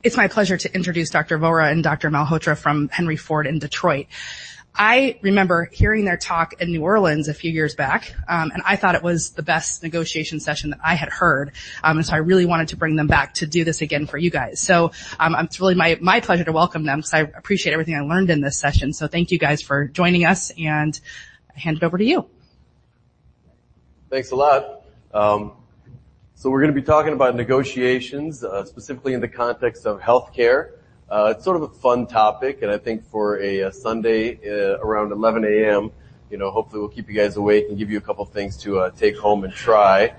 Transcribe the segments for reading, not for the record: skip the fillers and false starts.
It's my pleasure to introduce Dr. Vora and Dr. Malhotra from Henry Ford in Detroit. I remember hearing their talk in New Orleans a few years back, and I thought it was the best negotiation session that I had heard, and so I really wanted to bring them back to do this again for you guys. So it's really my pleasure to welcome them because I appreciate everything I learned in this session. So thank you guys for joining us, and I hand it over to you. Thanks a lot. So we're going to be talking about negotiations, specifically in the context of healthcare. It's sort of a fun topic, and I think for a Sunday around 11 a.m., hopefully we'll keep you guys awake and give you a couple things to take home and try.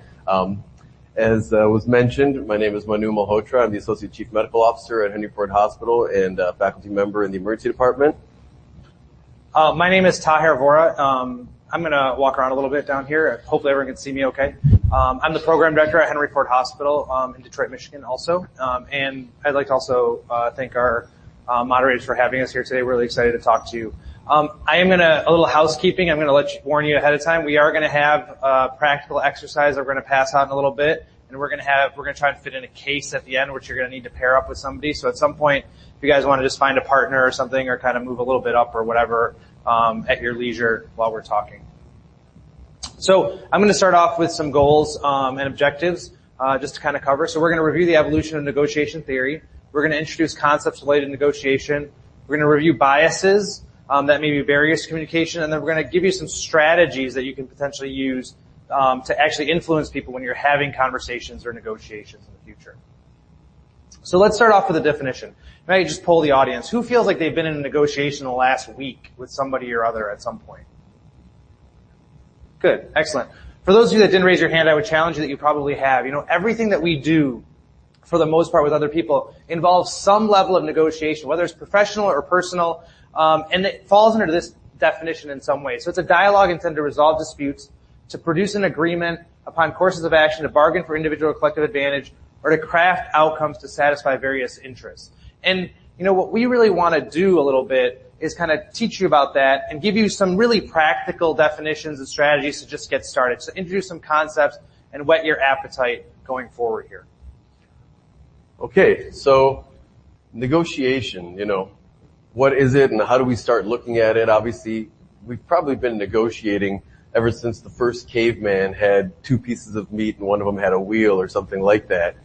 As was mentioned, my name is Manu Malhotra. I'm the Associate Chief Medical Officer at Henry Ford Hospital and a faculty member in the Emergency Department. My name is Taher Vora. I'm going to walk around a little bit down here. Hopefully everyone can see me okay. I'm the program director at Henry Ford Hospital in Detroit, Michigan also. And I'd like to also thank our moderators for having us here today. We're really excited to talk to you. I am a little housekeeping. I'm going to warn you ahead of time. We are going to have a practical exercise that we're going to pass out in a little bit. And we're going to try and fit in a case at the end, which you're going to need to pair up with somebody. So at some point, if you guys want to just find a partner or something or kind of move a little bit up or whatever, at your leisure while we're talking. So I'm going to start off with some goals and objectives just to kind of cover. So we're going to review the evolution of negotiation theory. We're going to introduce concepts related to negotiation. We're going to review biases that may be barriers to communication, and then we're going to give you some strategies that you can potentially use to actually influence people when you're having conversations or negotiations in the future. So let's start off with a definition. Maybe just poll the audience. Who feels like they've been in a negotiation the last week with somebody or other at some point? Good. Excellent. For those of you that didn't raise your hand, I would challenge you that you probably have. Everything that we do, for the most part with other people, involves some level of negotiation, whether it's professional or personal, and it falls under this definition in some way. So it's a dialogue intended to resolve disputes, to produce an agreement upon courses of action, to bargain for individual or collective advantage, or to craft outcomes to satisfy various interests. And, what we really want to do a little bit is kind of teach you about that and give you some really practical definitions and strategies to just get started. So introduce some concepts and whet your appetite going forward here. Okay, so negotiation, what is it and how do we start looking at it? Obviously, we've probably been negotiating ever since the first caveman had two pieces of meat and one of them had a wheel or something like that.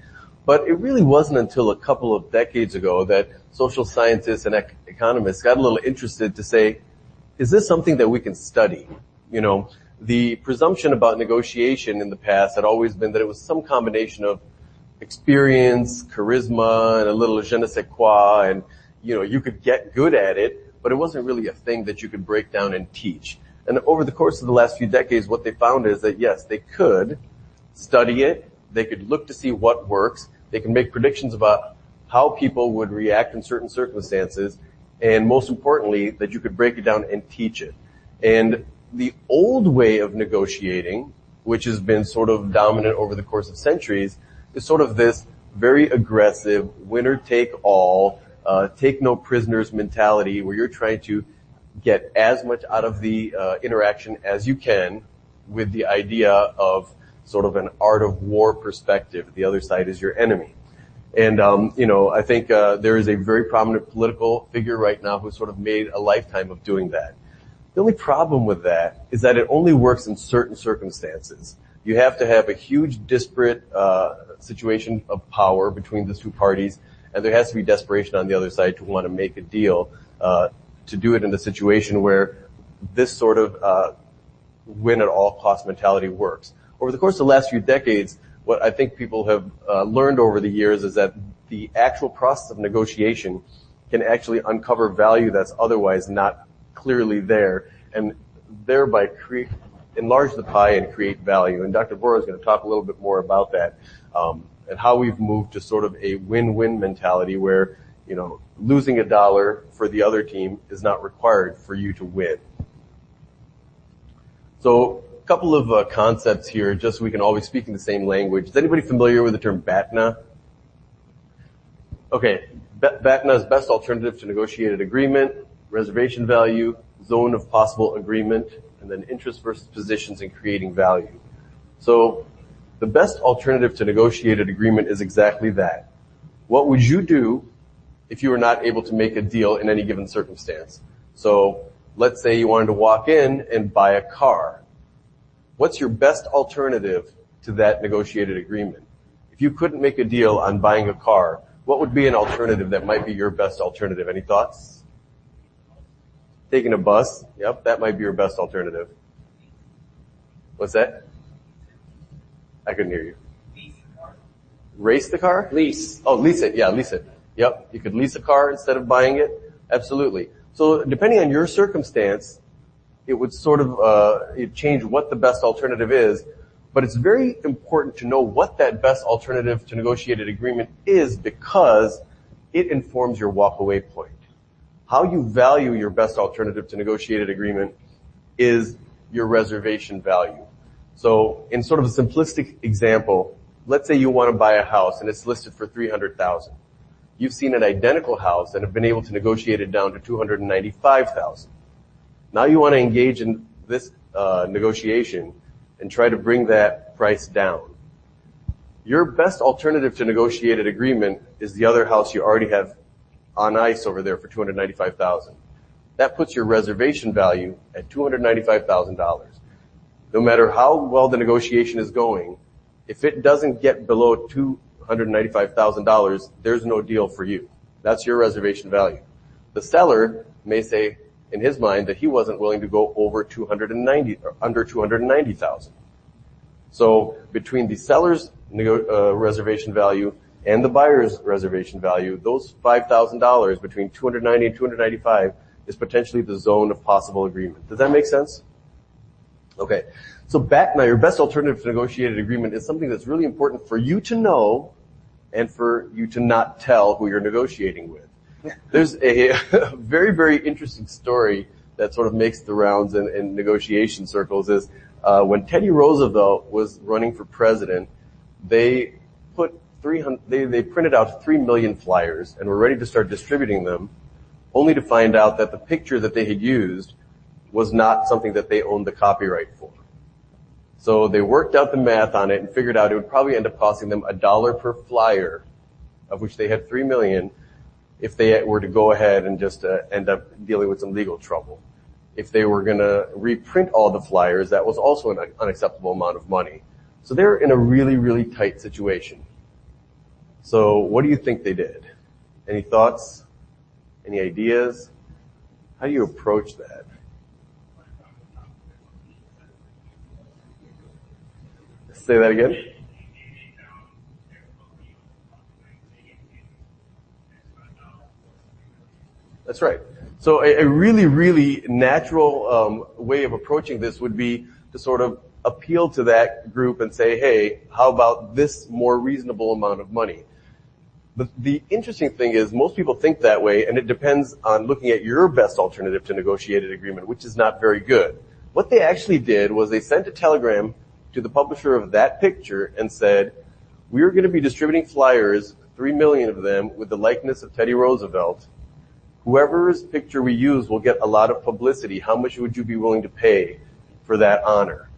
But it really wasn't until a couple of decades ago that social scientists and economists got a little interested to say, is this something that we can study? The presumption about negotiation in the past had always been that it was some combination of experience, charisma, and a little je ne sais quoi, and, you could get good at it, but it wasn't really a thing that you could break down and teach. And over the course of the last few decades, what they found is that, yes, they could study it, they could look to see what works, they can make predictions about how people would react in certain circumstances, and most importantly, that you could break it down and teach it. And the old way of negotiating, which has been sort of dominant over the course of centuries, is sort of this very aggressive, winner take all, take no prisoners mentality, where you're trying to get as much out of the interaction as you can with the idea of sort of an art of war perspective. The other side is your enemy. And, I think there is a very prominent political figure right now who sort of made a lifetime of doing that. The only problem with that is that it only works in certain circumstances. You have to have a huge disparate situation of power between the two parties, and there has to be desperation on the other side to want to make a deal to do it in a situation where this sort of win-at-all-cost mentality works. Over the course of the last few decades, what I think people have learned over the years is that the actual process of negotiation can actually uncover value that's otherwise not clearly there, and thereby enlarge the pie and create value. And Dr. Vora is going to talk a little bit more about that and how we've moved to sort of a win-win mentality where, losing $1 for the other team is not required for you to win. So a couple of concepts here, just so we can all be speaking the same language. Is anybody familiar with the term Batna? Okay, Batna is best alternative to negotiated agreement, reservation value, zone of possible agreement, and then interest versus positions in creating value. So the best alternative to negotiated agreement is exactly that. What would you do if you were not able to make a deal in any given circumstance. So let's say you wanted to walk in and buy a car. What's your best alternative to that negotiated agreement? If you couldn't make a deal on buying a car, what would be an alternative that might be your best alternative? Any thoughts? Taking a bus. Yep, that might be your best alternative. What's that? I couldn't hear you. Race the car? Lease. Oh, lease it. Yeah, lease it. Yep, you could lease a car instead of buying it. Absolutely. So depending on your circumstance, it would sort of change what the best alternative is. But it's very important to know what that best alternative to negotiated agreement is, because it informs your walkaway point. How you value your best alternative to negotiated agreement is your reservation value. So in sort of a simplistic example, let's say you want to buy a house and it's listed for $300,000. You've seen an identical house and have been able to negotiate it down to $295,000. Now you want to engage in this negotiation and try to bring that price down. Your best alternative to negotiated agreement is the other house you already have on ice over there for $295,000. That puts your reservation value at $295,000. No matter how well the negotiation is going, if it doesn't get below $295,000, there's no deal for you. That's your reservation value. The seller may say, in his mind, that he wasn't willing to go over under $290,000. So between the seller's reservation value and the buyer's reservation value, those $5,000 between $290 and $295 is potentially the zone of possible agreement. Does that make sense? Okay. So Batna, your best alternative to negotiated agreement, is something that's really important for you to know and for you to not tell who you're negotiating with. There's a very, very interesting story that sort of makes the rounds in negotiation circles is when Teddy Roosevelt was running for president, they printed out 3 million flyers and were ready to start distributing them, only to find out that the picture that they had used was not something that they owned the copyright for. So they worked out the math on it and figured out it would probably end up costing them $1 per flyer, of which they had 3 million, if they were to go ahead and just end up dealing with some legal trouble. If they were going to reprint all the flyers, that was also an unacceptable amount of money. So they're in a really, really tight situation. So what do you think they did? Any thoughts? Any ideas? How do you approach that? Say that again. That's right. So a really, really natural way of approaching this would be to sort of appeal to that group and say, hey, how about this more reasonable amount of money? The interesting thing is most people think that way, and it depends on looking at your best alternative to negotiated agreement, which is not very good. What they actually did was they sent a telegram to the publisher of that picture and said, we're going to be distributing flyers, 3 million of them, with the likeness of Teddy Roosevelt. Whoever's picture we use will get a lot of publicity. How much would you be willing to pay for that honor?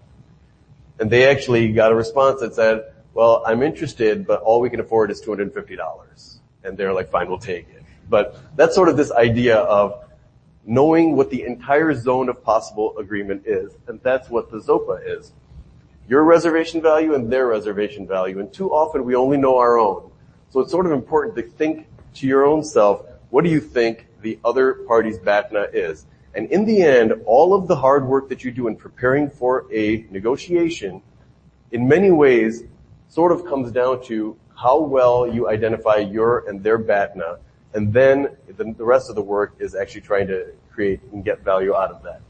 And they actually got a response that said, well, I'm interested, but all we can afford is $250. And they're like, fine, we'll take it. But that's sort of this idea of knowing what the entire zone of possible agreement is. And that's what the Zopa is. Your reservation value and their reservation value. And too often we only know our own. So it's sort of important to think to your own self, what do you think the other party's Batna is? And in the end, all of the hard work that you do in preparing for a negotiation, in many ways, sort of comes down to how well you identify your and their Batna, and then the rest of the work is actually trying to create and get value out of that.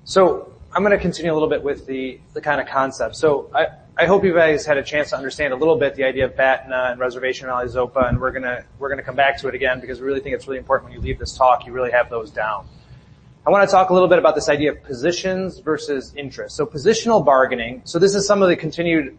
So I'm going to continue a little bit with the kind of concept. So I hope you guys had a chance to understand a little bit the idea of Batna and Reservation Value, Zopa, and we're gonna come back to it again because we really think it's really important when you leave this talk, you really have those down. I want to talk a little bit about this idea of positions versus interests. So positional bargaining. So this is some of the continued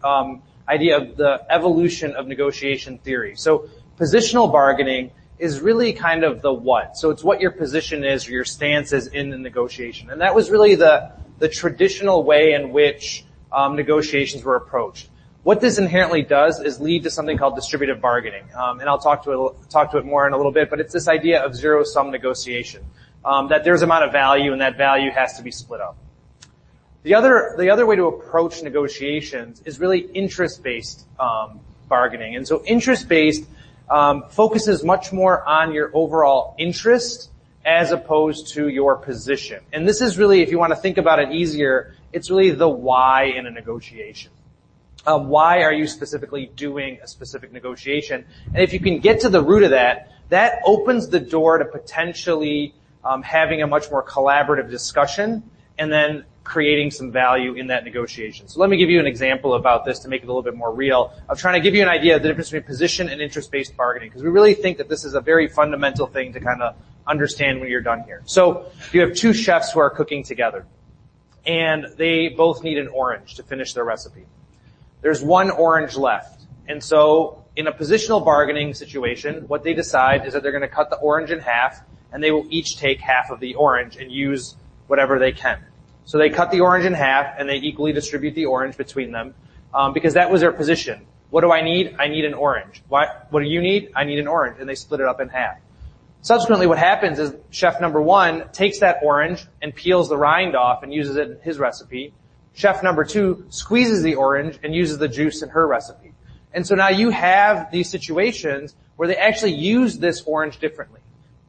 idea of the evolution of negotiation theory. So positional bargaining is really kind of the what. So it's what your position is or your stance is in the negotiation. And that was really the traditional way in which negotiations were approached. What this inherently does is lead to something called distributive bargaining, and I'll talk to it more in a little bit. But it's this idea of zero-sum negotiation, that there's an amount of value and that value has to be split up. The other way to approach negotiations is really interest-based bargaining, and so interest-based focuses much more on your overall interest as opposed to your position. And this is really, if you want to think about it easier, it's really the why in a negotiation. Why are you specifically doing a specific negotiation? And if you can get to the root of that, that opens the door to potentially having a much more collaborative discussion and then creating some value in that negotiation. So let me give you an example about this to make it a little bit more real, of trying to give you an idea of the difference between position and interest-based bargaining, because we really think that this is a very fundamental thing to kind of understand when you're done here. So you have two chefs who are cooking together, and they both need an orange to finish their recipe. There's one orange left. And so in a positional bargaining situation, what they decide is that they're going to cut the orange in half, and they will each take half of the orange and use whatever they can. So they cut the orange in half, and they equally distribute the orange between them, because that was their position. What do I need? I need an orange. What do you need? I need an orange. And they split it up in half. Subsequently, what happens is chef number one takes that orange and peels the rind off and uses it in his recipe. Chef number two squeezes the orange and uses the juice in her recipe. And so now you have these situations where they actually use this orange differently.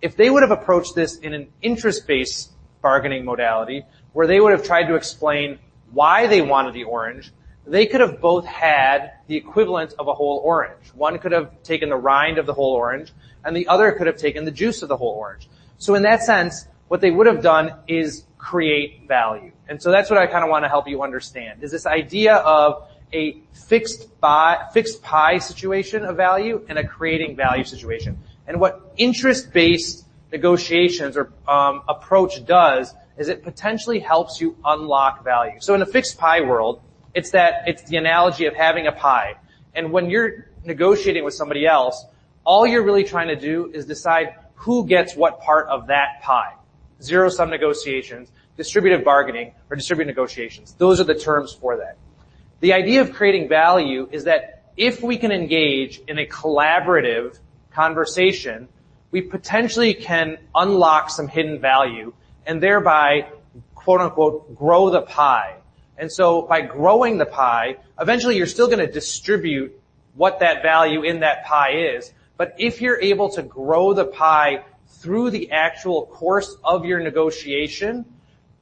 If they would have approached this in an interest-based bargaining modality, where they would have tried to explain why they wanted the orange, they could have both had the equivalent of a whole orange. One could have taken the rind of the whole orange, and the other could have taken the juice of the whole orange. So in that sense, what they would have done is create value. And so that's what I kind of want to help you understand, is this idea of a fixed pie situation of value and a creating value situation. And what interest-based negotiations or approach does is it potentially helps you unlock value. So in a fixed pie world, it's the analogy of having a pie. And when you're negotiating with somebody else, all you're really trying to do is decide who gets what part of that pie. Zero-sum negotiations, distributive bargaining, or distributive negotiations. Those are the terms for that. The idea of creating value is that if we can engage in a collaborative conversation, we potentially can unlock some hidden value and thereby, quote unquote, grow the pie. And so by growing the pie, eventually you're still going to distribute what that value in that pie is. But if you're able to grow the pie through the actual course of your negotiation,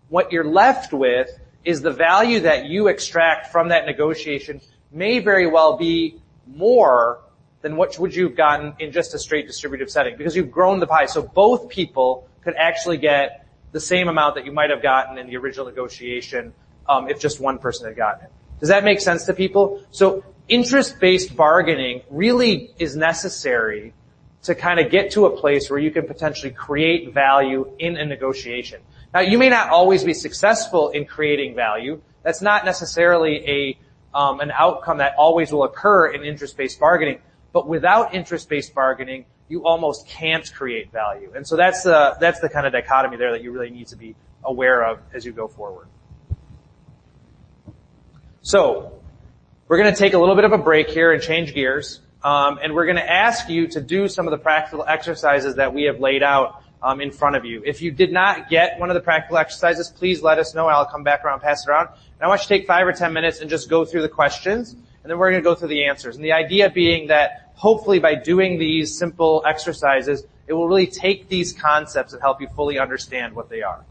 what you're left with is the value that you extract from that negotiation may very well be more than what would you've gotten in just a straight distributive setting, because you've grown the pie. So both people could actually get the same amount that you might have gotten in the original negotiation if just one person had gotten it. Does that make sense to people? So interest-based bargaining really is necessary to kind of get to a place where you can potentially create value in a negotiation. Now, you may not always be successful in creating value. That's not necessarily an outcome that always will occur in interest-based bargaining. But without interest-based bargaining, you almost can't create value. And so that's the kind of dichotomy there that you really need to be aware of as you go forward. So we're going to take a little bit of a break here and change gears. And we're going to ask you to do some of the practical exercises that we have laid out in front of you. If you did not get one of the practical exercises, please let us know. I'll come back around and pass it around. And I want you to take 5 or 10 minutes and just go through the questions, and then we're going to go through the answers. And the idea being that hopefully by doing these simple exercises, it will really take these concepts and help you fully understand what they are.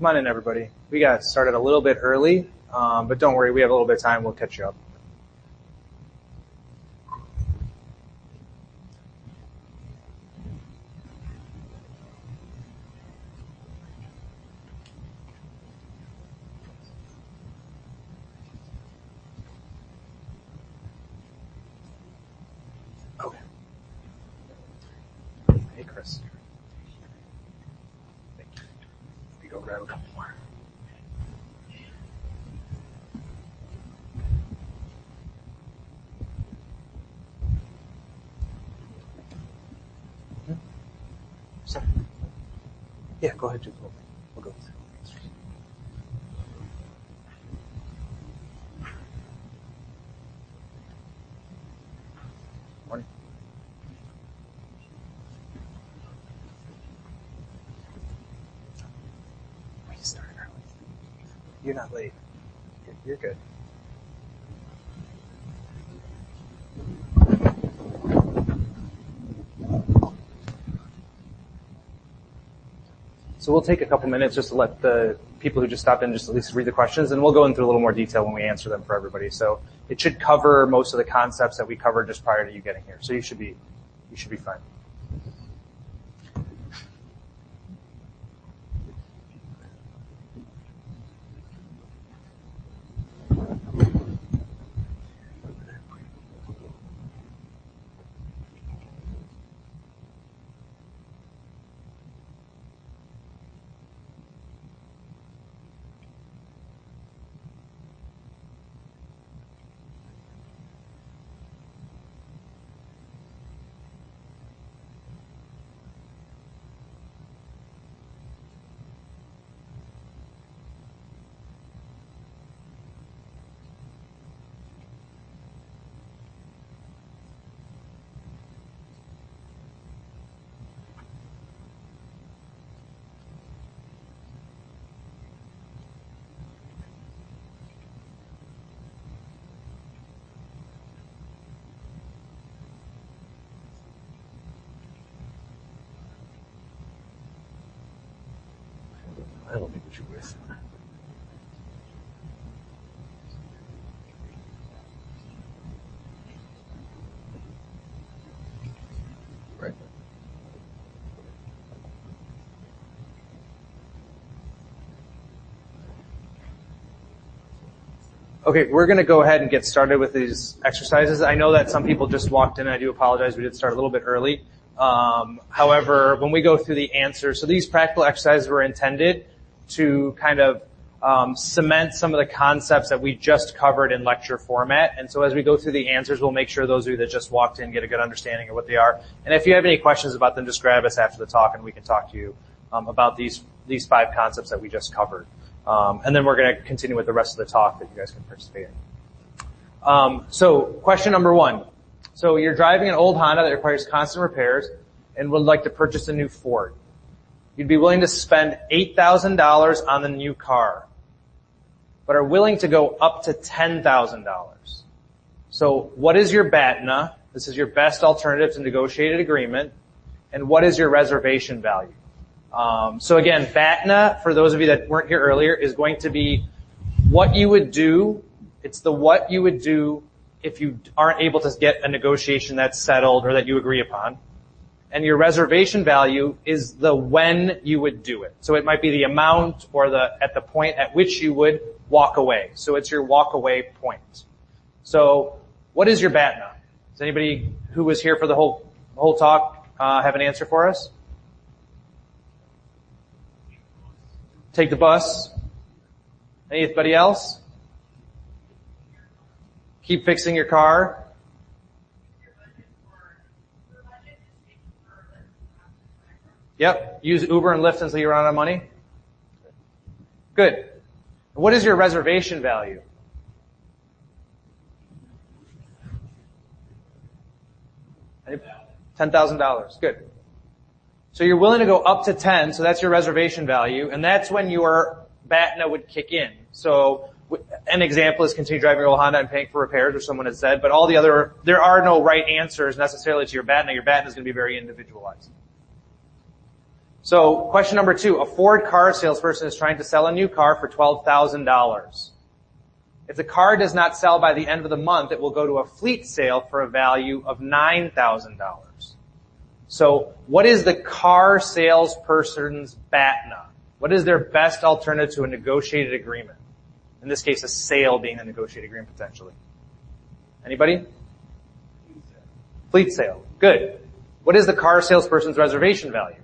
Come on in, everybody. We got started a little bit early, but don't worry, we have a little bit of time. We'll catch you up. Okay. Hey, Chris. Go grab a couple more. So, yeah, go ahead, do the whole thing. We'll go through. Morning. You're not late. You're good. So we'll take a couple minutes just to let the people who just stopped in just at least read the questions, and we'll go into a little more detail when we answer them for everybody. So it should cover most of the concepts that we covered just prior to you getting here. So you should be fine. I don't think we should waste. Right. Okay, we're going to go ahead and get started with these exercises. I know that some people just walked in. I do apologize. We did start a little bit early. However, when we go through the answers, so these practical exercises were intended to kind of cement some of the concepts that we just covered in lecture format. And so as we go through the answers, we'll make sure those of you that just walked in get a good understanding of what they are. And if you have any questions about them, just grab us after the talk and we can talk to you about these 5 concepts that we just covered. And then we're going to continue with the rest of the talk that you guys can participate in. So question number 1. So you're driving an old Honda that requires constant repairs and would like to purchase a new Ford. You'd be willing to spend $8,000 on the new car, but are willing to go up to $10,000. So what is your BATNA? This is your best alternative to negotiated agreement. And what is your reservation value? So again, BATNA, for those of you that weren't here earlier, is going to be what you would do. It's the what you would do if you aren't able to get a negotiation that's settled or that you agree upon. And your reservation value is the when you would do it. So it might be the amount or at the point at which you would walk away. So it's your walk away point. So what is your BATNA? Does anybody who was here for the whole talk have an answer for us? Take the bus. Anybody else? Keep fixing your car. Yep. Use Uber and Lyft until you run out of money. Good. What is your reservation value? $10,000. Good. So you're willing to go up to 10, so that's your reservation value, and that's when your BATNA would kick in. So an example is continue driving your old Honda and paying for repairs, which someone had said, but all the other, there are no right answers necessarily to your BATNA. Your BATNA is going to be very individualized. So question number 2, a Ford car salesperson is trying to sell a new car for $12,000. If the car does not sell by the end of the month, it will go to a fleet sale for a value of $9,000. So what is the car salesperson's BATNA? What is their best alternative to a negotiated agreement? In this case, a sale being a negotiated agreement potentially. Anybody? Fleet sale. Good. What is the car salesperson's reservation value?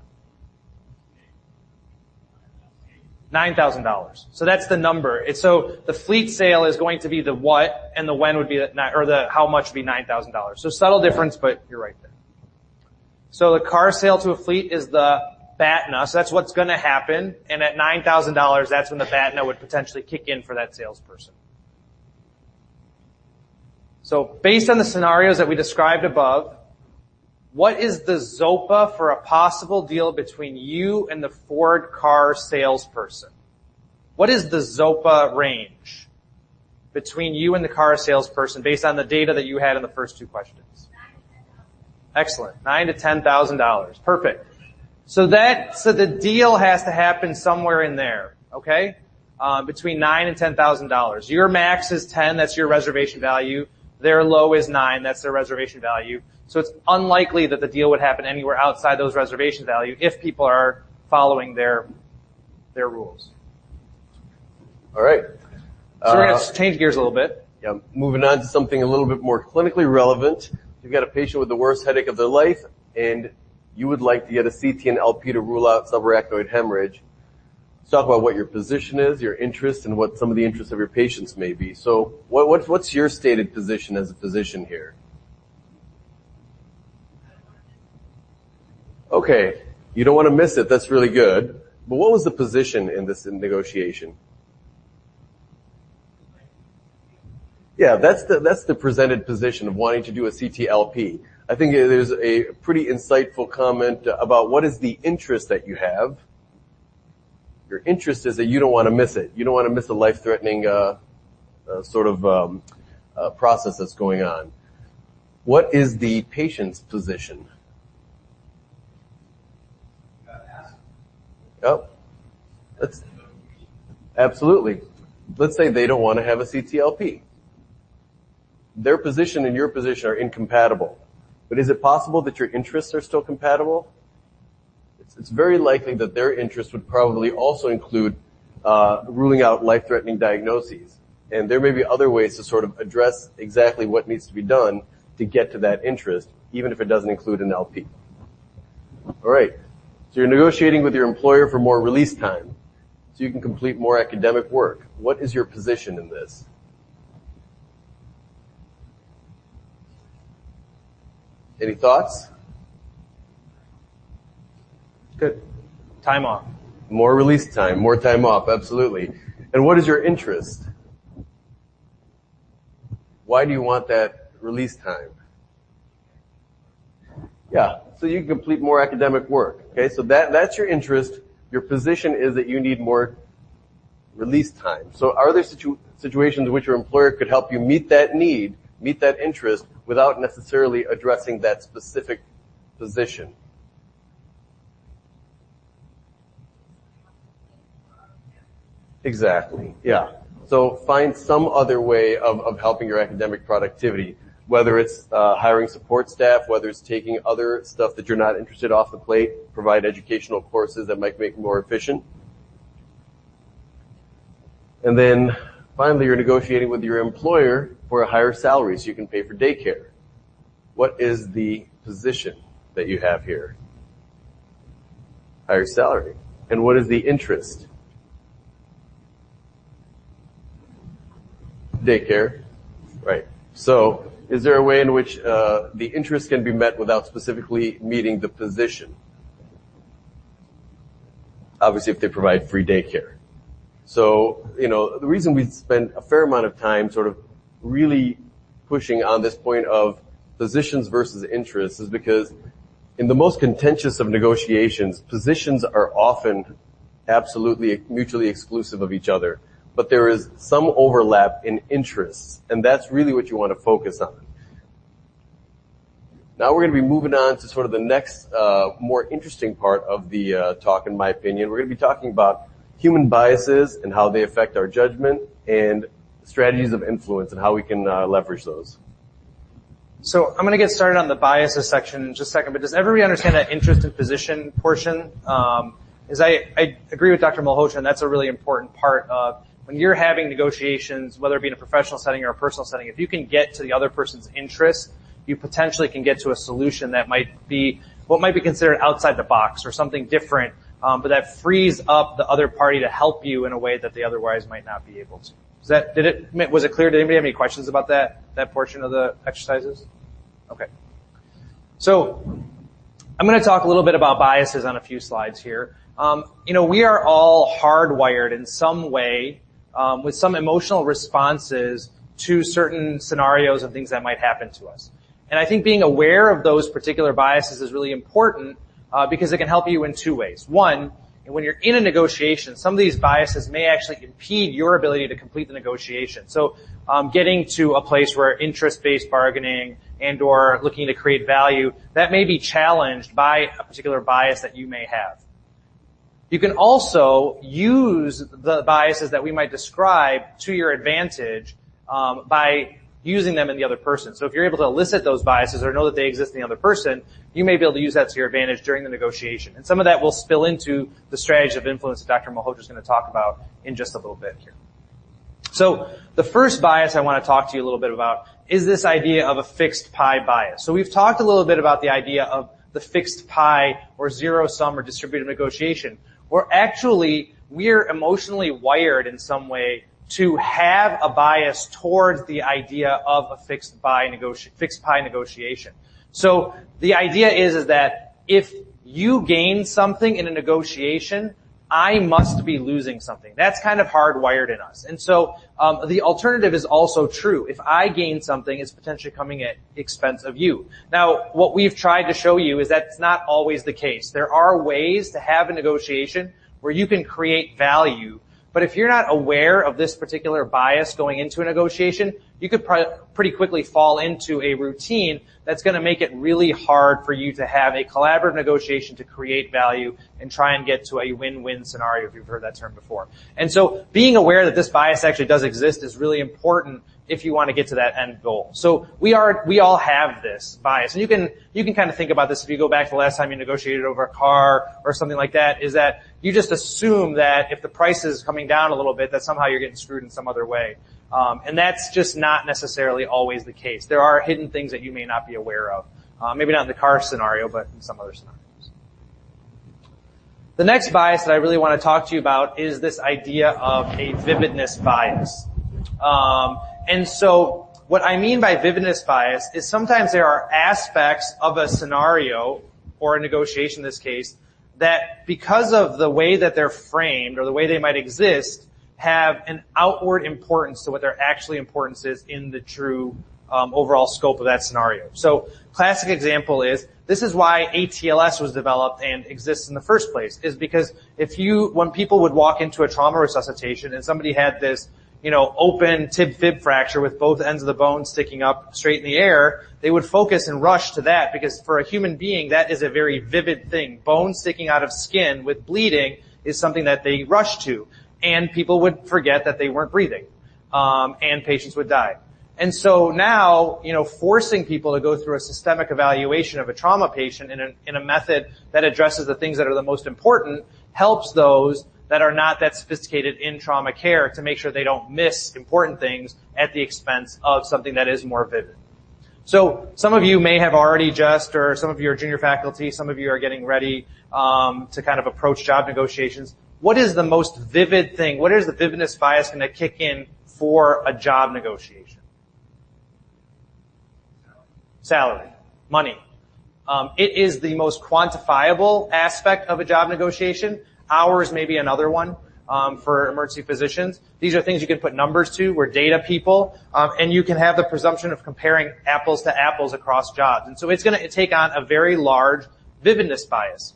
$9,000. So that's the number. So the fleet sale is going to be the what, and the when would be the how much would be $9,000. So subtle difference, but you're right there. So the car sale to a fleet is the BATNA. So that's what's going to happen. And at $9,000, that's when the BATNA would potentially kick in for that salesperson. So based on the scenarios that we described above, what is the Zopa for a possible deal between you and the Ford car salesperson? What is the Zopa range between you and the car salesperson based on the data that you had in the first 2 questions? Excellent. $9,000 to $10,000. Perfect. So the deal has to happen somewhere in there, okay? Between $9,000 and $10,000. Your max is 10, that's your reservation value. Their low is 9, that's their reservation value. So it's unlikely that the deal would happen anywhere outside those reservation value if people are following their rules. All right. So we're going to change gears a little bit. Yeah, moving on to something a little bit more clinically relevant. You've got a patient with the worst headache of their life, and you would like to get a CT and LP to rule out subarachnoid hemorrhage. Let's talk about what your position is, your interest, and what some of the interests of your patients may be. So what's your stated position as a physician here? Okay, you don't want to miss it. That's really good. But what was the position in this negotiation? Yeah, that's the presented position of wanting to do a CT-LP. I think there's a pretty insightful comment about what is the interest that you have. Your interest is that you don't want to miss it. You don't want to miss a life-threatening process that's going on. What is the patient's position? Oh, absolutely. Let's say they don't want to have a CT-LP. Their position and your position are incompatible. But is it possible that your interests are still compatible? It's very likely that their interest would probably also include ruling out life-threatening diagnoses. And there may be other ways to sort of address exactly what needs to be done to get to that interest, even if it doesn't include an LP. All right. So you're negotiating with your employer for more release time so you can complete more academic work. What is your position in this? Any thoughts? Good. Time off. More release time, more time off, absolutely. And what is your interest? Why do you want that release time? Yeah, so you can complete more academic work. Okay, so that's your interest. Your position is that you need more release time. So are there situations in which your employer could help you meet that need meet that interest without necessarily addressing that specific position. Exactly, yeah. So find some other way of helping your academic productivity, whether it's hiring support staff, whether it's taking other stuff that you're not interested off the plate, provide educational courses that might make you more efficient. And then finally, you're negotiating with your employer for a higher salary so you can pay for daycare. What is the position that you have here? Higher salary. And what is the interest? Daycare. Right. So is there a way in which the interest can be met without specifically meeting the position? Obviously, if they provide free daycare. So, the reason we spend a fair amount of time sort of really pushing on this point of positions versus interests is because in the most contentious of negotiations, positions are often absolutely mutually exclusive of each other. But there is some overlap in interests, and that's really what you want to focus on. Now we're going to be moving on to sort of the next more interesting part of the talk, in my opinion. We're going to be talking about human biases and how they affect our judgment, and strategies of influence and how we can leverage those. So I'm going to get started on the biases section in just a second, but does everybody understand that interest and position portion? I agree with Dr. Malhotra, and that's a really important part of when you're having negotiations, whether it be in a professional setting or a personal setting. If you can get to the other person's interest, you potentially can get to a solution that might be what might be considered outside the box or something different, but that frees up the other party to help you in a way that they otherwise might not be able to. Was it clear? Did anybody have any questions about that portion of the exercises? Okay. So I'm going to talk a little bit about biases on a few slides here. We are all hardwired in some way with some emotional responses to certain scenarios and things that might happen to us. And I think being aware of those particular biases is really important because it can help you in two ways. One, when you're in a negotiation, some of these biases may actually impede your ability to complete the negotiation. So getting to a place where interest-based bargaining and or looking to create value, that may be challenged by a particular bias that you may have. You can also use the biases that we might describe to your advantage by using them in the other person. So if you're able to elicit those biases or know that they exist in the other person, you may be able to use that to your advantage during the negotiation. And some of that will spill into the strategies of influence that Dr. Malhotra is going to talk about in just a little bit here. So the first bias I want to talk to you a little bit about is this idea of a fixed pie bias. So we've talked a little bit about the idea of the fixed pie or zero-sum or distributive negotiation, where actually we're emotionally wired in some way to have a bias towards the idea of a fixed pie negotiation. So the idea is that if you gain something in a negotiation, I must be losing something. That's kind of hardwired in us. And so the alternative is also true. If I gain something, it's potentially coming at expense of you. Now, what we've tried to show you is that's not always the case. There are ways to have a negotiation where you can create value. But if you're not aware of this particular bias going into a negotiation, you could pretty quickly fall into a routine that's going to make it really hard for you to have a collaborative negotiation to create value and try and get to a win-win scenario, if you've heard that term before. And so being aware that this bias actually does exist is really important if you want to get to that end goal. So we all have this bias. And you can kind of think about this if you go back to the last time you negotiated over a car or something like that, is that you just assume that if the price is coming down a little bit, that somehow you're getting screwed in some other way. And that's just not necessarily always the case. There are hidden things that you may not be aware of. Maybe not in the car scenario, but in some other scenarios. The next bias that I really want to talk to you about is this idea of a vividness bias. And so what I mean by vividness bias is sometimes there are aspects of a scenario or a negotiation in this case that because of the way that they're framed or the way they might exist have an outward importance to what their actually importance is in the true overall scope of that scenario. So classic example is this is why ATLS was developed and exists in the first place, is because when people would walk into a trauma resuscitation and somebody had this open tib-fib fracture with both ends of the bone sticking up straight in the air, they would focus and rush to that because for a human being, that is a very vivid thing. Bone sticking out of skin with bleeding is something that they rush to. And people would forget that they weren't breathing. And patients would die. And so now, forcing people to go through a systemic evaluation of a trauma patient in a method that addresses the things that are the most important helps those that are not that sophisticated in trauma care to make sure they don't miss important things at the expense of something that is more vivid. So some of you may have already or some of you are junior faculty, some of you are getting ready to kind of approach job negotiations. What is the most vivid thing? What is the vividness bias going to kick in for a job negotiation? Salary, money. It is the most quantifiable aspect of a job negotiation. Hours may be another one for emergency physicians. These are things you can put numbers to. We're data people, and you can have the presumption of comparing apples to apples across jobs. And so it's going to take on a very large vividness bias.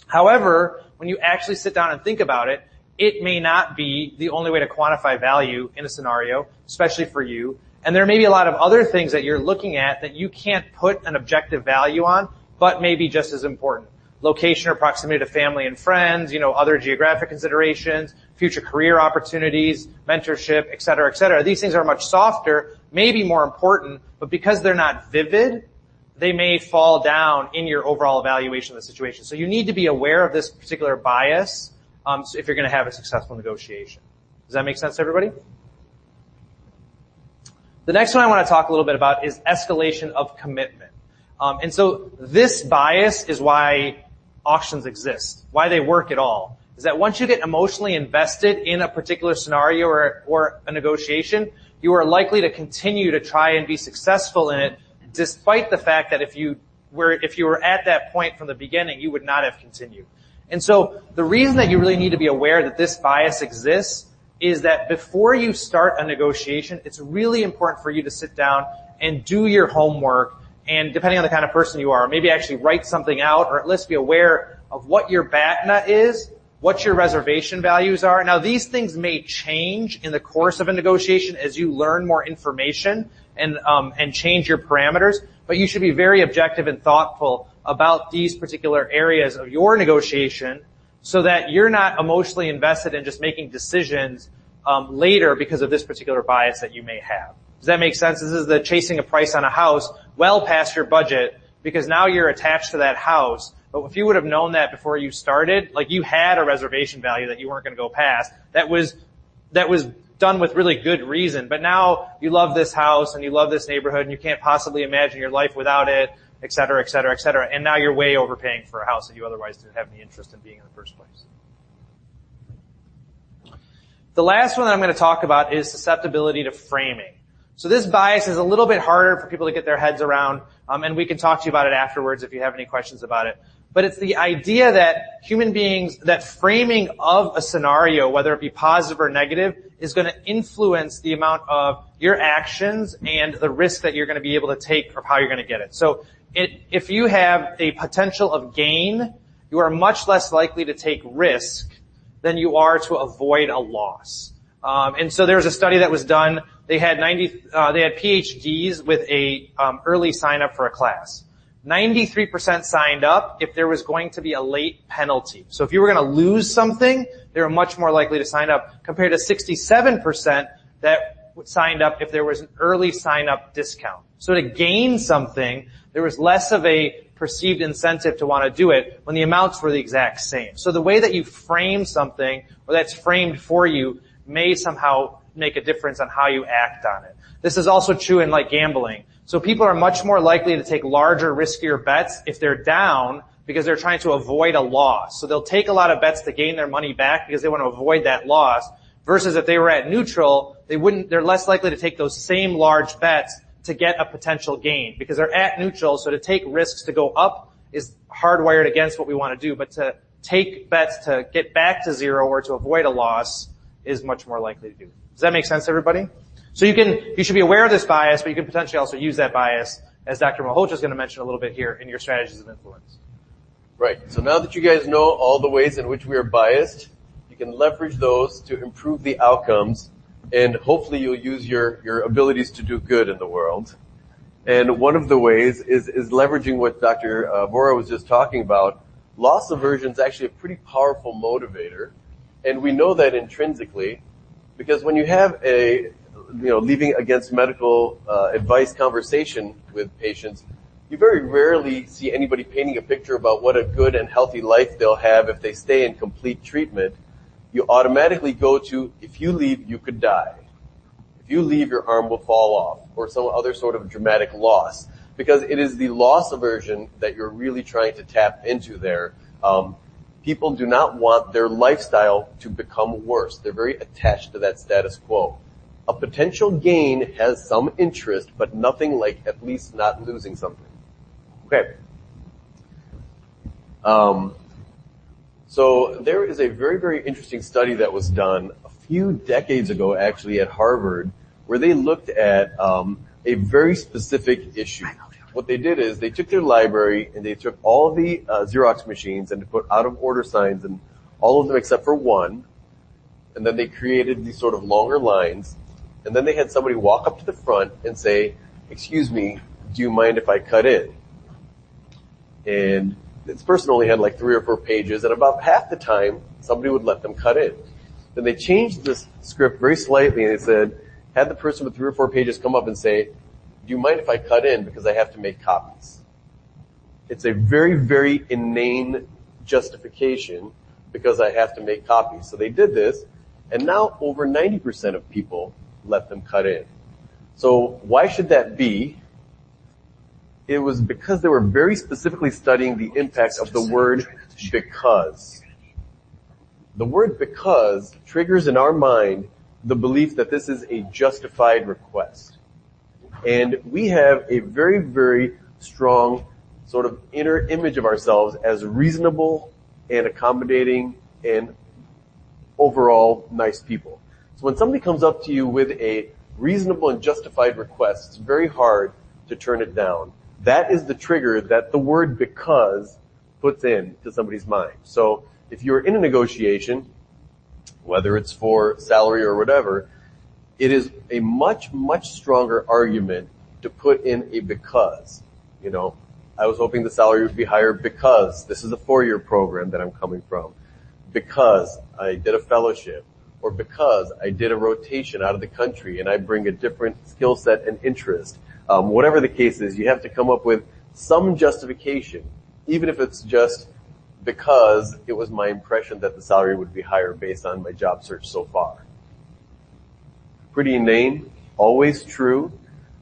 However, when you actually sit down and think about it, it may not be the only way to quantify value in a scenario, especially for you. And there may be a lot of other things that you're looking at that you can't put an objective value on, but may be just as important. Location or proximity to family and friends, other geographic considerations, future career opportunities, mentorship, et cetera, et cetera. These things are much softer, maybe more important, but because they're not vivid, they may fall down in your overall evaluation of the situation. So you need to be aware of this particular bias if you're going to have a successful negotiation. Does that make sense to everybody? The next one I want to talk a little bit about is escalation of commitment. And so this bias is why auctions exist, why they work at all, is that once you get emotionally invested in a particular scenario or a negotiation, you are likely to continue to try and be successful in it, despite the fact that if you were at that point from the beginning, you would not have continued. And so the reason that you really need to be aware that this bias exists is that before you start a negotiation, it's really important for you to sit down and do your homework. And depending on the kind of person you are, maybe actually write something out or at least be aware of what your Batna is, what your reservation values are. Now, these things may change in the course of a negotiation as you learn more information and change your parameters, but you should be very objective and thoughtful about these particular areas of your negotiation so that you're not emotionally invested in just making decisions later because of this particular bias that you may have. Does that make sense? This is the chasing a price on a house well past your budget because now you're attached to that house. But if you would have known that before you started, like you had a reservation value that you weren't going to go past, that was done with really good reason. But now you love this house and you love this neighborhood and you can't possibly imagine your life without it, et cetera, et cetera, et cetera. And now you're way overpaying for a house that you otherwise didn't have any interest in being in the first place. The last one that I'm going to talk about is susceptibility to framing. So this bias is a little bit harder for people to get their heads around, and we can talk to you about it afterwards if you have any questions about it. But it's the idea that human beings, that framing of a scenario, whether it be positive or negative, is going to influence the amount of your actions and the risk that you're going to be able to take or how you're going to get it. So if you have a potential of gain, you are much less likely to take risk than you are to avoid a loss. And so there was a study that was done. They had PhDs with a early sign up for a class. 93% signed up if there was going to be a late penalty. So if you were going to lose something, they were much more likely to sign up compared to 67% that signed up if there was an early sign up discount. So to gain something, there was less of a perceived incentive to want to do it when the amounts were the exact same. So the way that you frame something or that's framed for you may somehow make a difference on how you act on it. This is also true in like gambling. So people are much more likely to take larger, riskier bets if they're down because they're trying to avoid a loss. So they'll take a lot of bets to gain their money back because they want to avoid that loss versus if they were at neutral, they're less likely to take those same large bets to get a potential gain because they're at neutral. So to take risks to go up is hardwired against what we want to do, but to take bets to get back to zero or to avoid a loss is much more likely to do. Does that make sense to everybody? So you should be aware of this bias, but you can potentially also use that bias, as Dr. Malhotra is going to mention a little bit here, in your strategies of influence. Right. So now that you guys know all the ways in which we are biased, you can leverage those to improve the outcomes and hopefully you'll use your abilities to do good in the world. And one of the ways is leveraging what Dr. Vora was just talking about. Loss aversion is actually a pretty powerful motivator, and we know that intrinsically, because when you have a leaving against medical advice conversation with patients, you very rarely see anybody painting a picture about what a good and healthy life they'll have if they stay in complete treatment. You automatically go to, if you leave, you could die. If you leave, your arm will fall off, or some other sort of dramatic loss, because it is the loss aversion that you're really trying to tap into there. People do not want their lifestyle to become worse. They're very attached to that status quo. A potential gain has some interest, but nothing like at least not losing something. Okay. So there is a very, very interesting study that was done a few decades ago, actually, at Harvard, where they looked at a very specific issue. What they did is they took their library and they took all of the Xerox machines and they put out of order signs in all of them except for one, and then they created these sort of longer lines, and then they had somebody walk up to the front and say, "Excuse me, do you mind if I cut in?" And this person only had like 3 or 4 pages, and about half the time, somebody would let them cut in. Then they changed this script very slightly, and they said, had the person with 3 or 4 pages come up and say, "Do you mind if I cut in because I have to make copies?" It's a very, very inane justification, because I have to make copies. So they did this, and now over 90% of people let them cut in. So why should that be? It was because they were very specifically studying the impact of the word because. The word because triggers in our mind the belief that this is a justified request. And we have a very, very strong sort of inner image of ourselves as reasonable and accommodating and overall nice people. So when somebody comes up to you with a reasonable and justified request, it's very hard to turn it down. That is the trigger that the word because puts in to somebody's mind. So if you're in a negotiation, whether it's for salary or whatever, it is a much, much stronger argument to put in a because. I was hoping the salary would be higher because this is a 4-year program that I'm coming from, because I did a fellowship, or because I did a rotation out of the country and I bring a different skill set and interest. Whatever the case is, you have to come up with some justification, even if it's just because it was my impression that the salary would be higher based on my job search so far. Pretty inane, always true,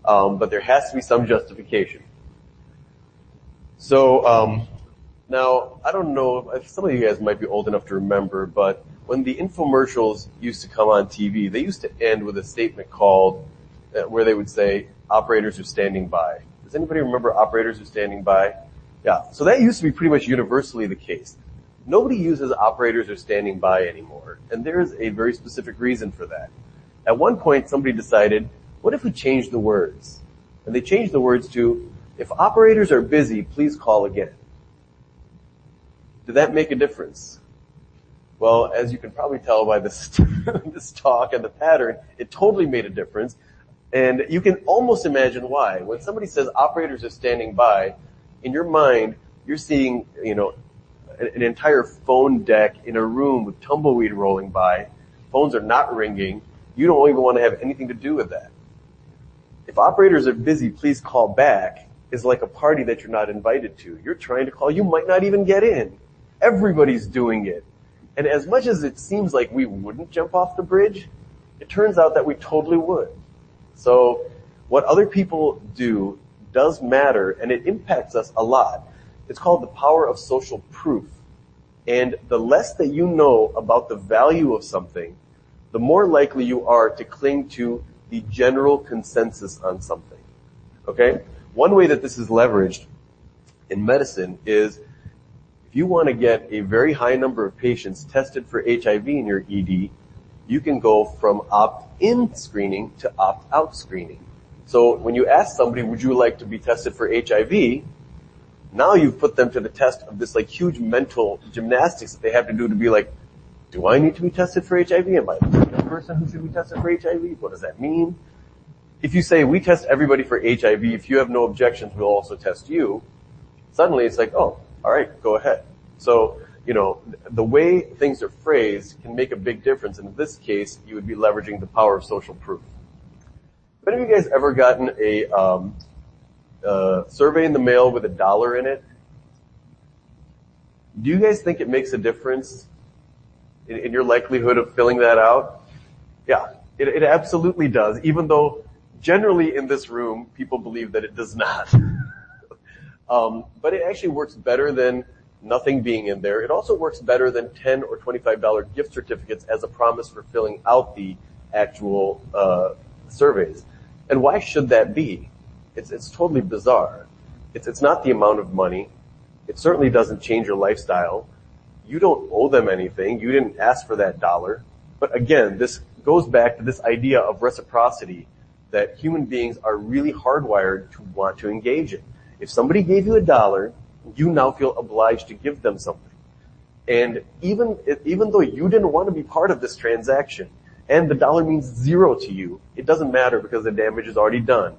but there has to be some justification. So now, I don't know if some of you guys might be old enough to remember, but when the infomercials used to come on TV, they used to end with a statement called, where they would say, "Operators are standing by." Does anybody remember operators are standing by? Yeah, so that used to be pretty much universally the case. Nobody uses operators are standing by anymore, and there's a very specific reason for that. At one point, somebody decided, what if we change the words? And they changed the words to, "If operators are busy, please call again." Did that make a difference? Well, as you can probably tell by this talk and the pattern, it totally made a difference. And you can almost imagine why. When somebody says operators are standing by, in your mind, you're seeing, an entire phone deck in a room with tumbleweed rolling by. Phones are not ringing. You don't even want to have anything to do with that. If operators are busy, please call back is like a party that you're not invited to. You're trying to call. You might not even get in. Everybody's doing it. And as much as it seems like we wouldn't jump off the bridge, it turns out that we totally would. So what other people do does matter, and it impacts us a lot. It's called the power of social proof. And the less that you know about the value of something, the more likely you are to cling to the general consensus on something. Okay? One way that this is leveraged in medicine is if you want to get a very high number of patients tested for HIV in your ED, you can go from opt-in screening to opt-out screening. So when you ask somebody, would you like to be tested for HIV, now you've put them to the test of this huge mental gymnastics that they have to do to be like, do I need to be tested for HIV? person who should be tested for HIV? What does that mean? If you say, we test everybody for HIV, if you have no objections, we'll also test you, suddenly it's like, oh, all right, go ahead. So, the way things are phrased can make a big difference. And in this case, you would be leveraging the power of social proof. Have any of you guys ever gotten a survey in the mail with $1 in it? Do you guys think it makes a difference in your likelihood of filling that out? Yeah, it absolutely does, even though generally in this room, people believe that it does not. But it actually works better than nothing being in there. It also works better than $10 or $25 gift certificates as a promise for filling out the actual surveys. And why should that be? It's totally bizarre. It's not the amount of money. It certainly doesn't change your lifestyle. You don't owe them anything. You didn't ask for that $1. But again, this goes back to this idea of reciprocity that human beings are really hardwired to want to engage in. If somebody gave you $1, you now feel obliged to give them something. And even though you didn't want to be part of this transaction, and the $1 means 0 to you, it doesn't matter because the damage is already done.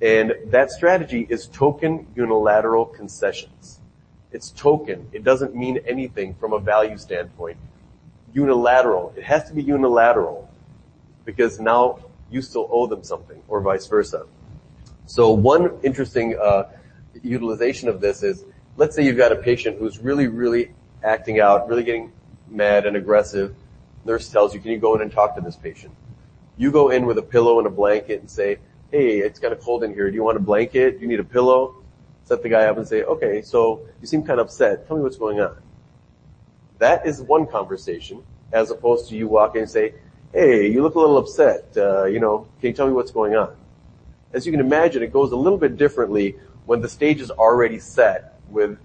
And that strategy is token unilateral concessions. It's token. It doesn't mean anything from a value standpoint. Unilateral. It has to be unilateral because now you still owe them something, or vice versa. So one interesting utilization of this is, let's say you've got a patient who's really, really acting out, really getting mad and aggressive. Nurse tells you, can you go in and talk to this patient? You go in with a pillow and a blanket and say, hey, it's kind of cold in here. Do you want a blanket? Do you need a pillow? Set the guy up and say, okay, so you seem kind of upset. Tell me what's going on. That is one conversation, as opposed to you walk in and say, hey, you look a little upset. Can you tell me what's going on? As you can imagine, it goes a little bit differently when the stage is already set with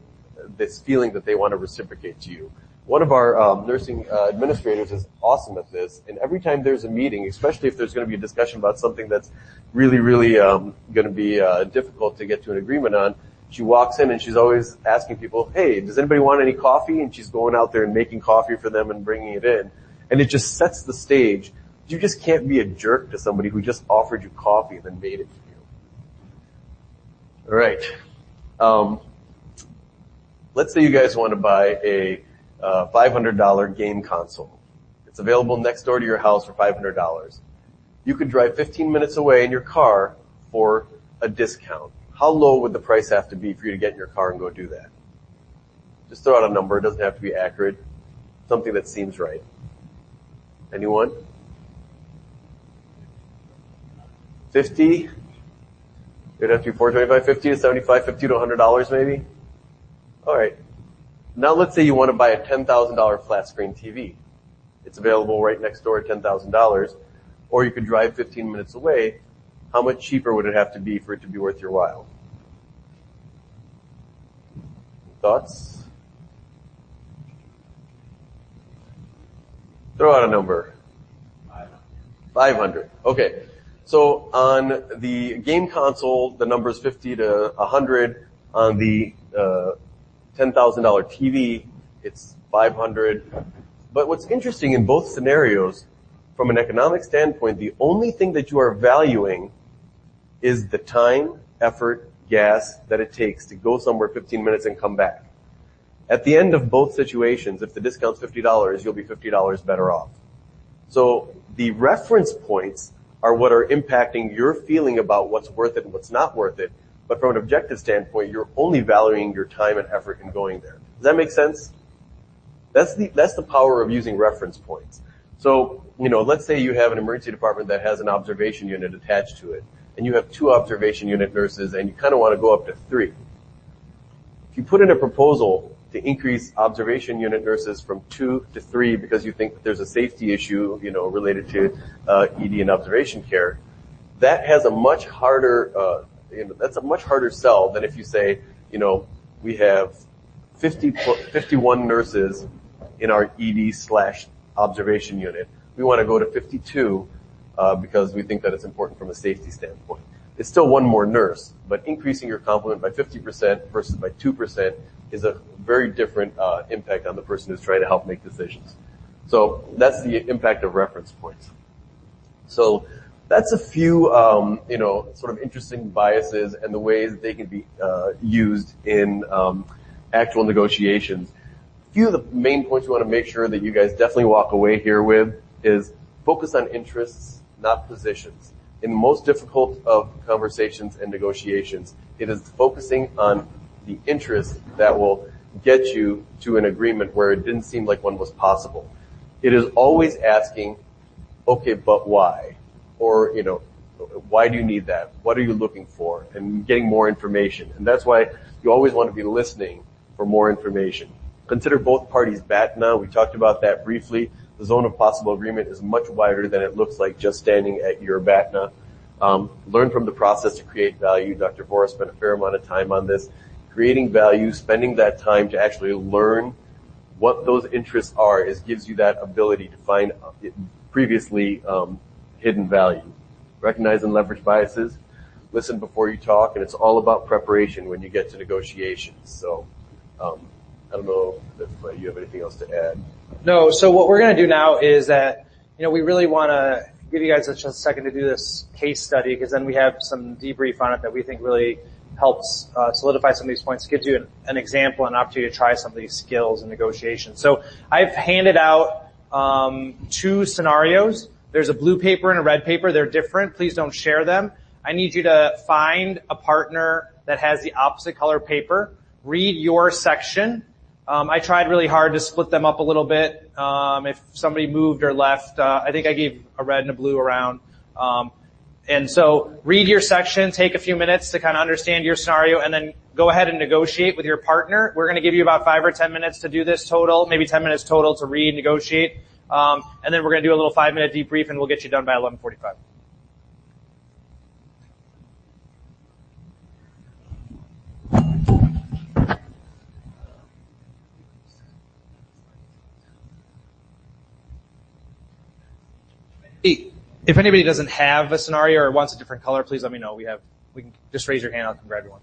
this feeling that they want to reciprocate to you. One of our nursing administrators is awesome at this, and every time there's a meeting, especially if there's going to be a discussion about something that's really, really going to be difficult to get to an agreement on, she walks in and she's always asking people, hey, does anybody want any coffee? And she's going out there and making coffee for them and bringing it in. And it just sets the stage. You just can't be a jerk to somebody who just offered you coffee and then made it for you. All right. Let's say you guys want to buy a $500 game console. It's available next door to your house for $500. You could drive 15 minutes away in your car for a discount. How low would the price have to be for you to get in your car and go do that? Just throw out a number. It doesn't have to be accurate. Something that seems right. Anyone? 50? It'd have to be $425, 50 to 75, 50 to $100 maybe? All right. Now let's say you want to buy a $10,000 flat screen TV. It's available right next door at $10,000, or you could drive 15 minutes away. How much cheaper would it have to be for it to be worth your while? Thoughts? Throw out a number. 500. Okay. So on the game console, the number is 50 to 100. On the $10,000 TV, it's 500. But what's interesting in both scenarios, from an economic standpoint, the only thing that you are valuing is the time, effort, gas that it takes to go somewhere 15 minutes and come back. At the end of both situations, if the discount's $50, you'll be $50 better off. So the reference points are what are impacting your feeling about what's worth it and what's not worth it. But from an objective standpoint, you're only valuing your time and effort in going there. Does that make sense? That's the power of using reference points. So, let's say you have an emergency department that has an observation unit attached to it, and you have 2 observation unit nurses, and you kind of want to go up to 3. If you put in a proposal to increase observation unit nurses from 2 to 3 because you think that there's a safety issue, related to ED and observation care, that has a much harder that's a much harder sell than if you say, we have 51 nurses in our ED/observation unit. We want to go to 52 because we think that it's important from a safety standpoint. It's still one more nurse, but increasing your complement by 50% versus by 2% is a very different impact on the person who's trying to help make decisions. So that's the impact of reference points. So that's a few, sort of interesting biases and the ways they can be used in actual negotiations. A few of the main points we want to make sure that you guys definitely walk away here with is focus on interests, not positions. In the most difficult of conversations and negotiations, it is focusing on the interest that will get you to an agreement where it didn't seem like one was possible. It is always asking, okay, but why? Or, why do you need that? What are you looking for? And getting more information. And that's why you always want to be listening for more information. Consider both parties Batna. We talked about that briefly. The zone of possible agreement is much wider than it looks like just standing at your Batna. Learn from the process to create value. Dr. Vora spent a fair amount of time on this. Creating value, spending that time to actually learn what those interests are gives you that ability to find previously hidden value. Recognize and leverage biases. Listen before you talk, and it's all about preparation when you get to negotiations. So, I don't know if you have anything else to add. No, so what we're going to do now is that, we really want to give you guys a second to do this case study, because then we have some debrief on it that we think really helps solidify some of these points, gives you an example, an opportunity to try some of these skills in negotiations. So I've handed out 2 scenarios. There's a blue paper and a red paper. They're different. Please don't share them. I need you to find a partner that has the opposite color paper. Read your section. I tried really hard to split them up a little bit. If somebody moved or left, I think I gave a red and a blue around. And so read your section, take a few minutes to kind of understand your scenario, and then go ahead and negotiate with your partner. We're going to give you about 5 or 10 minutes to do this total, maybe 10 minutes total to read, negotiate. And then we're going to do a little 5-minute debrief, and we'll get you done by 11:45. If anybody doesn't have a scenario or wants a different color, please let me know. We can just raise your hand. I'll come grab you one.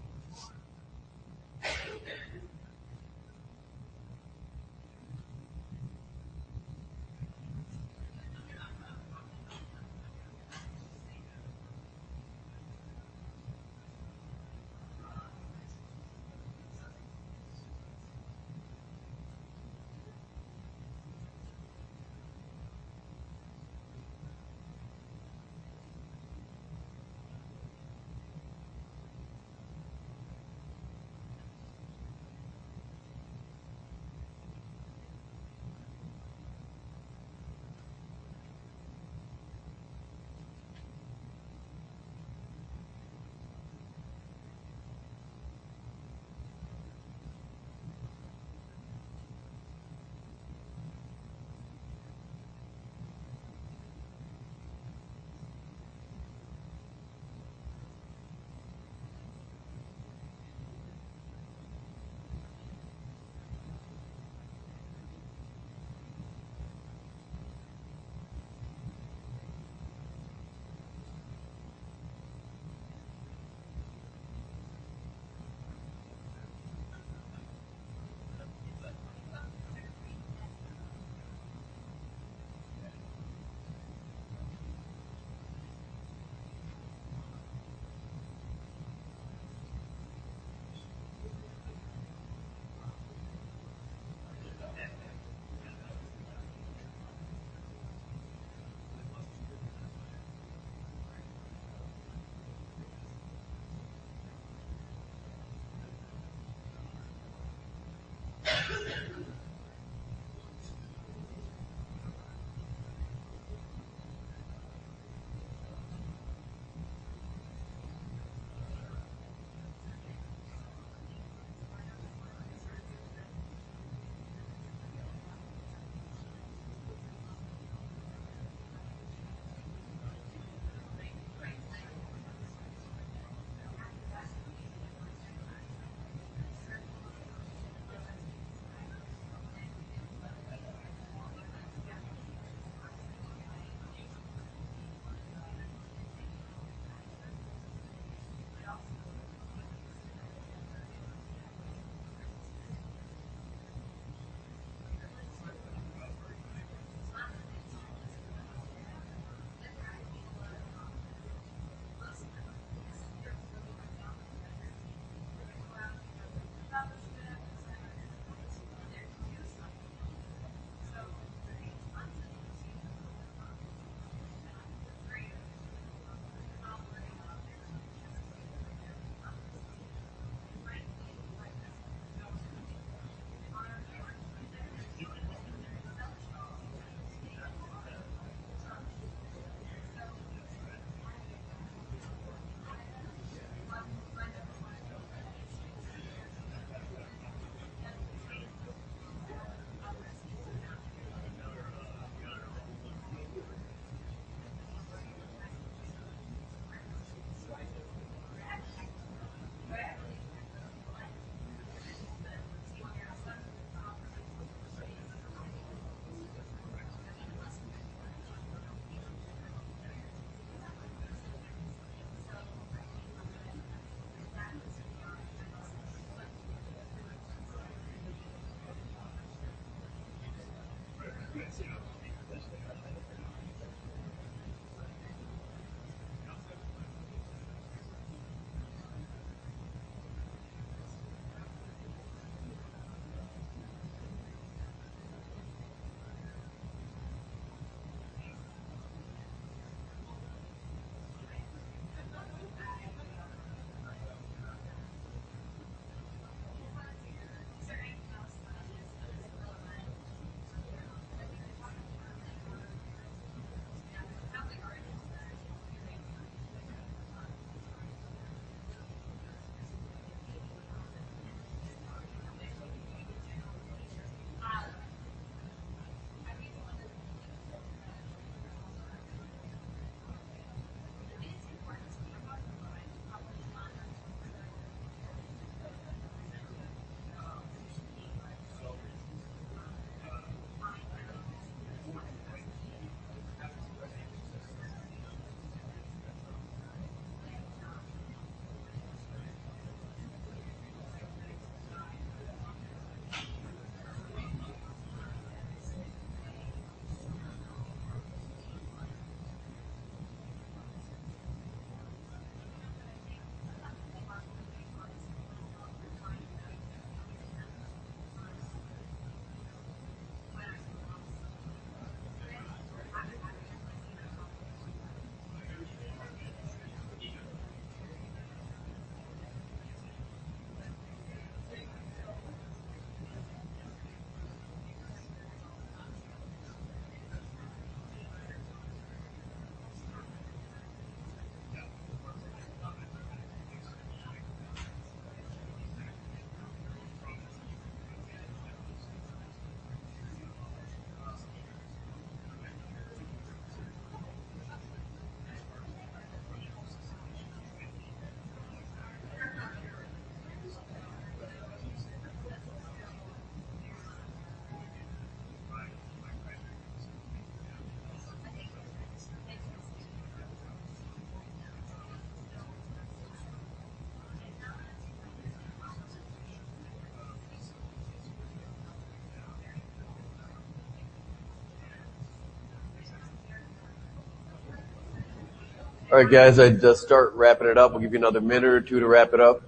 All right, guys, I'd start wrapping it up. We'll give you another minute or two to wrap it up.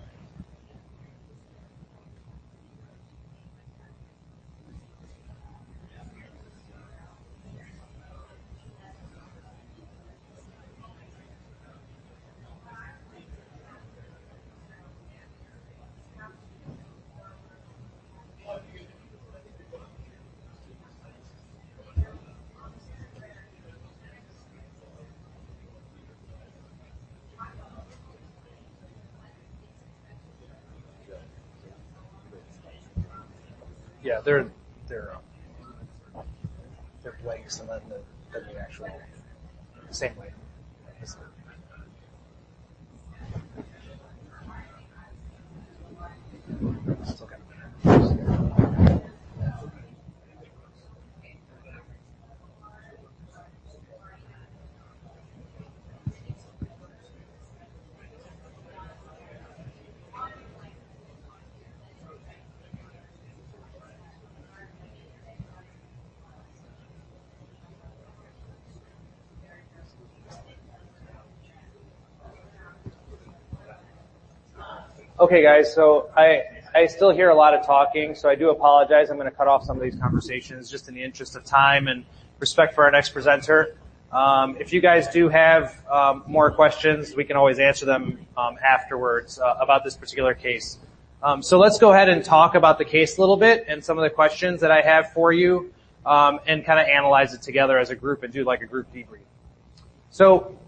Yeah, they're blanks and then the actual same way. It's okay. Okay, guys, so I still hear a lot of talking, so I do apologize. I'm going to cut off some of these conversations just in the interest of time and respect for our next presenter. If you guys do have more questions, we can always answer them afterwards about this particular case. So let's go ahead and talk about the case a little bit and some of the questions that I have for you and kind of analyze it together as a group and do like a group debrief. So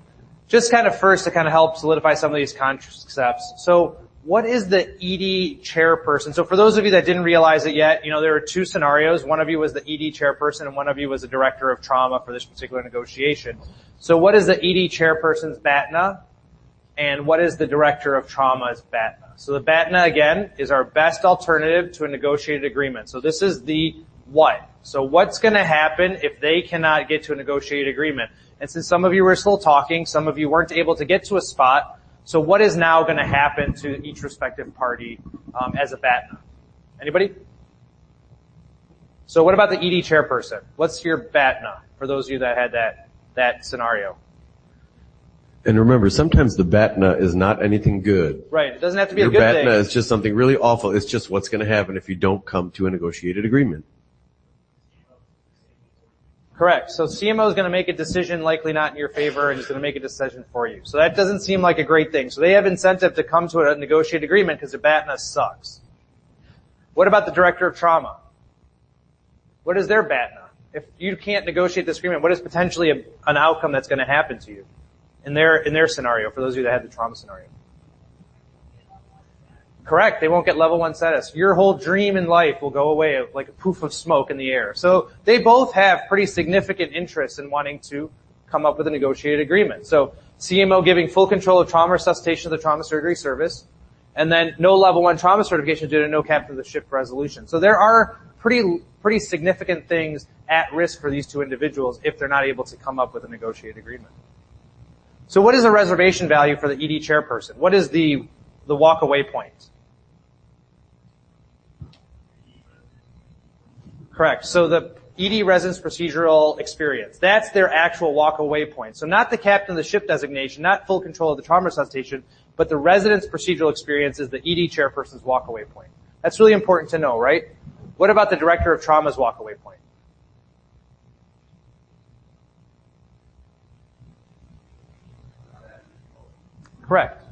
just kind of first to kind of help solidify some of these concepts. So what is the ED chairperson? So for those of you that didn't realize it yet, there were two scenarios. One of you was the ED chairperson and one of you was the director of trauma for this particular negotiation. So what is the ED chairperson's Batna? And what is the director of trauma's Batna? So the Batna, again, is our best alternative to a negotiated agreement. So this is the what. So what's going to happen if they cannot get to a negotiated agreement? And since some of you were still talking, some of you weren't able to get to a spot, so what is now going to happen to each respective party as a Batna? Anybody? So what about the ED chairperson? What's your BATNA, for those of you that had that scenario? And remember, sometimes the BATNA is not anything good. Right. It doesn't have to be a good Your thing. BATNA is just something really awful. It's just what's going to happen if you don't come to a negotiated agreement. Correct. So CMO is going to make a decision likely not in your favor and is going to make a decision for you. So that doesn't seem like a great thing. So they have incentive to come to a negotiated agreement because their BATNA sucks. What about the director of trauma? What is their BATNA? If you can't negotiate this agreement, what is potentially an outcome that's going to happen to you in their scenario, for those of you that had the trauma scenario? Correct. They won't get level 1 status. Your whole dream in life will go away like a poof of smoke in the air. So they both have pretty significant interest in wanting to come up with a negotiated agreement. So CMO giving full control of trauma resuscitation of the trauma surgery service, and then no level 1 trauma certification due to no captain of the ship resolution. So there are pretty significant things at risk for these two individuals if they're not able to come up with a negotiated agreement. So what is a reservation value for the ED chairperson? What is the walk-away point? Correct. So the ED residence procedural experience, that's their actual walk-away point. So not the captain of the ship designation, not full control of the trauma resuscitation, but the residence procedural experience is the ED chairperson's walk-away point. That's really important to know, right? What about the director of trauma's walk-away point? Correct.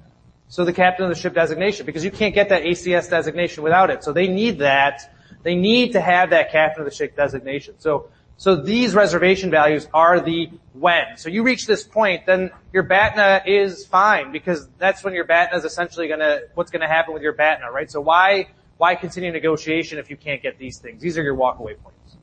So the captain of the ship designation, because you can't get that ACS designation without it. So they need that. They need to have that captain of the ship designation. So these reservation values are the when. So you reach this point, then your BATNA is fine, because that's when your BATNA is essentially what's gonna happen with your BATNA, right? So why continue negotiation if you can't get these things? These are your walkaway points.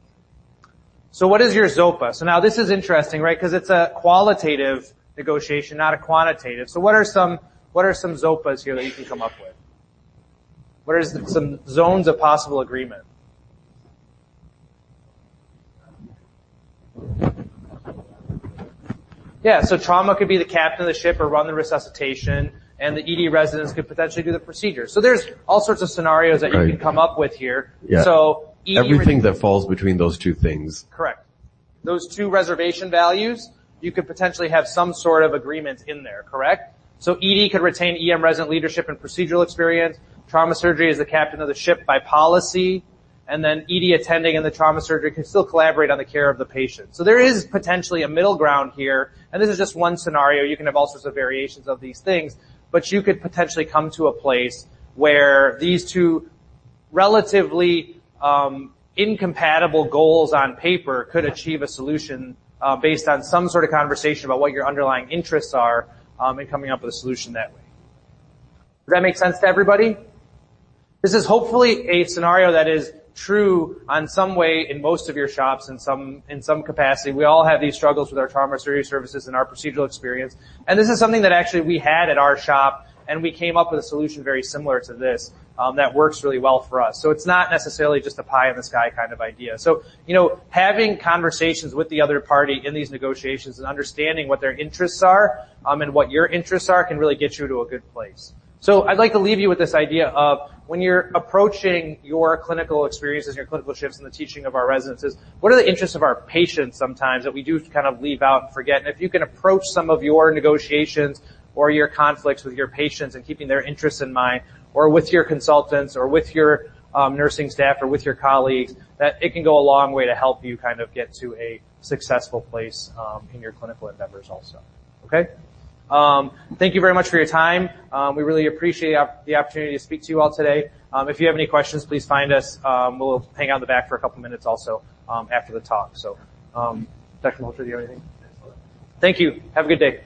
So what is your Zopa? So now this is interesting, right? Because it's a qualitative negotiation, not a quantitative. So what are some Zopas here that you can come up with? What are some zones of possible agreement? Yeah, so trauma could be the captain of the ship or run the resuscitation, and the ED residents could potentially do the procedure. So there's all sorts of scenarios that you can come up with here. Yeah. So ED everything that falls between those two things. Correct. Those two reservation values, you could potentially have some sort of agreement in there, correct? So ED could retain EM resident leadership and procedural experience. Trauma surgery is the captain of the ship by policy. And then ED attending in the trauma surgery can still collaborate on the care of the patient. So there is potentially a middle ground here. And this is just one scenario. You can have all sorts of variations of these things. But you could potentially come to a place where these two relatively incompatible goals on paper could achieve a solution based on some sort of conversation about what your underlying interests are and coming up with a solution that way. Does that make sense to everybody? This is hopefully a scenario that is true on some way in most of your shops in some capacity. We all have these struggles with our trauma surgery services and our procedural experience. And this is something that actually we had at our shop, and we came up with a solution very similar to this that works really well for us. So it's not necessarily just a pie in the sky kind of idea. So, having conversations with the other party in these negotiations and understanding what their interests are and what your interests are can really get you to a good place. So I'd like to leave you with this idea of when you're approaching your clinical experiences and your clinical shifts and the teaching of our residents, what are the interests of our patients sometimes that we do kind of leave out and forget? And if you can approach some of your negotiations or your conflicts with your patients and keeping their interests in mind, or with your consultants or with your nursing staff or with your colleagues, that it can go a long way to help you kind of get to a successful place in your clinical endeavors also. Okay? Thank you very much for your time. We really appreciate the opportunity to speak to you all today. If you have any questions, please find us. We'll hang out in the back for a couple minutes also after the talk. So, Dr. Malhotra, do you have anything? Thank you. Have a good day.